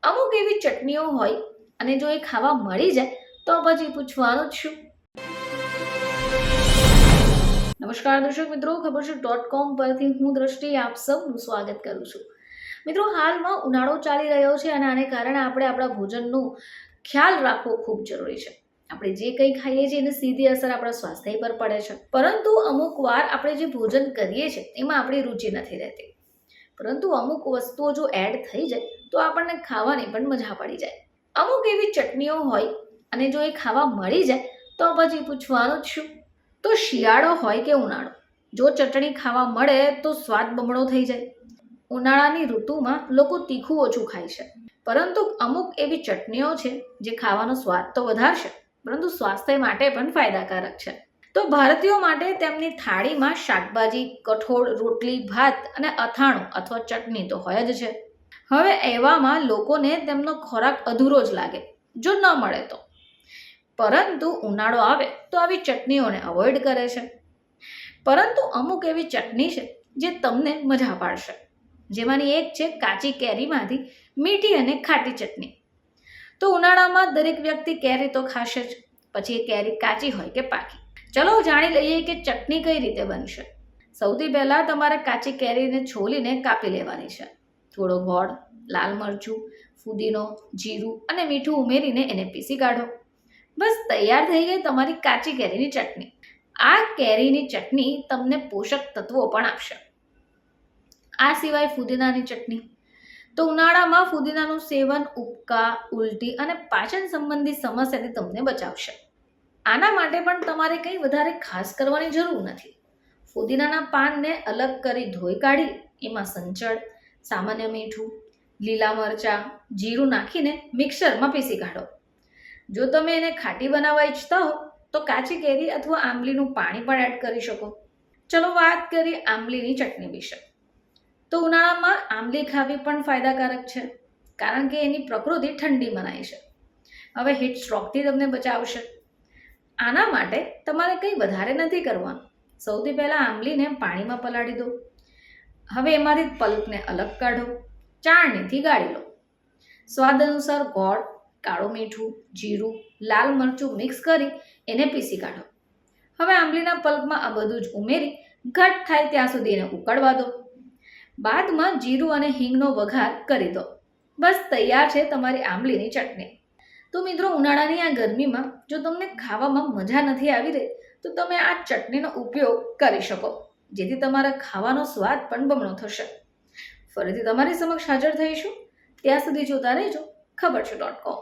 અમુક એવી ચટણીઓ હોય અને જો એ ખાવા મળી જાય તો પછી પૂછવાનું જ શું. નમસ્કાર દર્શક મિત્રો, ખબરશું.com પરથી હું દ્રષ્ટિ આપ સૌનું સ્વાગત કરું છું. મિત્રો, હાલમાં ઉનાળો ચાલી રહ્યો છે અને આને કારણે આપણે આપણા ભોજનનો ખ્યાલ રાખવો ખૂબ જરૂરી છે. આપણે જે કંઈ ખાઈએ છીએ એની સીધી અસર આપણા સ્વાસ્થ્ય પર પડે છે, પરંતુ અમુક વાર આપણે જે ભોજન કરીએ છીએ એમાં આપણી રુચિ નથી રહેતી, પરંતુ અમુક વસ્તુઓ જો એડ થઈ જાય તો આપણને ખાવાની પણ મજા પડી જાય. અમુક એવી ચટણીઓ હોય અને જો એ ખાવા મળી જાય તો પછી પૂછવાનું જ શું. તો શિયાળો હોય કે ઉનાળો, જો ચટણી ખાવા મળે તો સ્વાદ બમણો થઈ જાય. ઉનાળાની ઋતુમાં લોકો તીખું ઓછું ખાય છે, પરંતુ અમુક એવી ચટણીઓ છે જે ખાવાનો સ્વાદ તો વધારશે, પરંતુ સ્વાસ્થ્ય માટે પણ ફાયદાકારક છે. તો ભારતીયો માટે તેમની થાળીમાં શાકભાજી, કઠોળ, રોટલી, ભાત અને અથાણું અથવા ચટણી તો હોય જ છે. હવે એવામાં લોકોને તેમનો ખોરાક અધૂરો જ લાગે જો ન મળે તો, પરંતુ ઉનાળો આવે તો આવી ચટણીઓને અવોઇડ કરે છે. પરંતુ અમુક એવી ચટણી છે જે તમને મજા પાડશે, જેમાંની એક છે કાચી કેરીમાંથી મીઠી અને ખાટી ચટણી. તો ઉનાળામાં દરેક વ્યક્તિ કેરી તો ખાશે જ, પછી એ કેરી કાચી હોય કે પાકી. ચલો જાણી લઈએ કે ચટણી કઈ રીતે બનશે. સૌથી પહેલા તમારે કાચી કેરીને છોલીને કાપી લેવાની છે. થોડો ગોળ, લાલ મરચું, ફુદીનો, જીરું અને મીઠું ઉમેરીને એને પીસી કાઢો. બસ તૈયાર થઈ ગઈ તમારી કાચી કેરીની ચટણી. આ કેરીની ચટણી તમને પોષક તત્વો પણ આપશે. આ સિવાય ફુદીનાની ચટણી. તો ઉનાળામાં ફુદીનાનું સેવન ઉબકા, ઉલટી અને પાચન સંબંધી સમસ્યાથી તમને બચાવશે. આના માટે પણ તમારે કંઈ વધારે ખાસ કરવાની જરૂર નથી. ફુદીનાના પાનને અલગ કરી ધોઈ કાઢી એમાં સંચળ, સામાન્ય મીઠું, લીલા મરચાં, જીરું નાખીને મિક્સરમાં પીસી કાઢો. જો તમે એને ખાટી બનાવવા ઈચ્છતા હો તો કાચી કેરી અથવા આંબલીનું પાણી પણ એડ કરી શકો. ચલો વાત કરીએ આંબલીની ચટણી વિશે. તો ઉનાળામાં આંબલી ખાવી પણ ફાયદાકારક છે, કારણ કે એની પ્રકૃતિ ઠંડી મનાય છે. હવે હીટ સ્ટ્રોકથી તમને બચાવશે. આના માટે તમારે કંઈ વધારે નથી કરવાનું. સૌથી પહેલાં આંબલીને પાણીમાં પલાળી દો. હવે એમાંથી પલ્પને અલગ કાઢો, ચાળણીથી ગાળી લો. સ્વાદ અનુસાર ગોળ, કાળું મીઠું, જીરું, લાલ મરચું મિક્સ કરી એને પીસી કાઢો. હવે આંબલીના પલ્પમાં આ બધું જ ઉમેરી ઘટ થાય ત્યાં સુધી એને ઉકળવા દો. બાદમાં જીરું અને હિંગનો વઘાર કરી દો. બસ તૈયાર છે તમારી આંબલીની ચટણી. તો મિત્રો, ઉનાળાની આ ગરમીમાં જો તમને ખાવામાં મજા નથી આવી રહી તો તમે આ ચટણીનો ઉપયોગ કરી શકો, જેથી તમારા ખાવાનો સ્વાદ પણ બમણો થશે. ફરીથી તમારી સમક્ષ હાજર થઈશું. ત્યાં સુધી જોતા રહેજો ખબરશું.com.